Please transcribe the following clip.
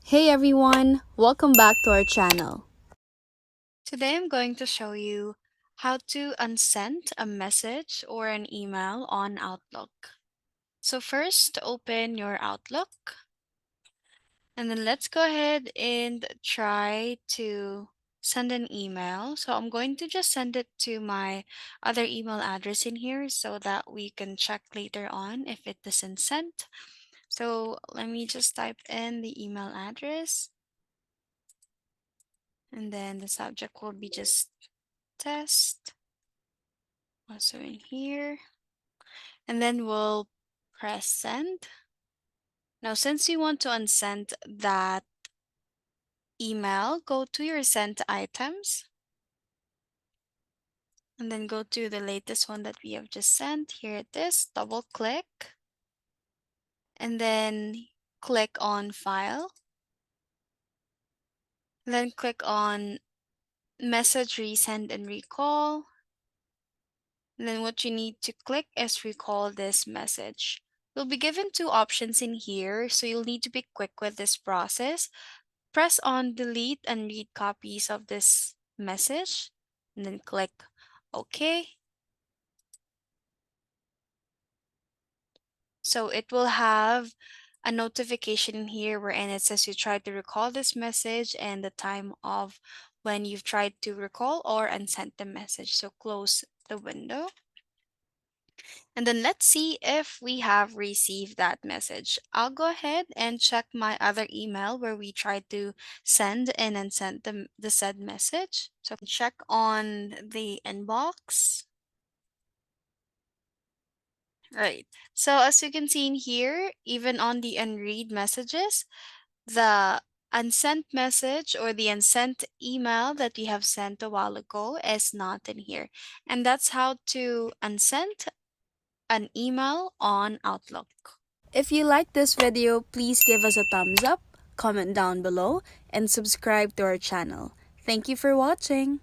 Hey everyone, welcome back to our channel. Today I'm going to show you how to unsend a message or an email on Outlook. So first open your Outlook and then let's go ahead and try to send an email. So I'm going to just send it to my other email address in here so that we can check later on if it isn't sent. So let me just type in the email address and then the subject will be just test. Also in here. And then we'll press send. Now, since you want to unsend that email, go to your sent items and then go to the latest one that we have just sent. Here it is. Double click and then click on file. Then click on message resend and recall. And then what you need to click is recall this message. You'll be given two options in here, so you'll need to be quick with this process. Press on delete and read copies of this message and then click OK. So it will have a notification here wherein it says you tried to recall this message and the time of when you've tried to recall or unsent the message. So close the window. And then let's see if we have received that message. I'll go ahead and check my other email where we tried to send and then send the said message. So check on the inbox. Right. So as you can see in here, even on the unread messages, the unsent message or the unsent email that we have sent a while ago is not in here. And that's how to unsend an email on Outlook. If you like this video, please give us a thumbs up, comment down below, and subscribe to our channel. Thank you for watching.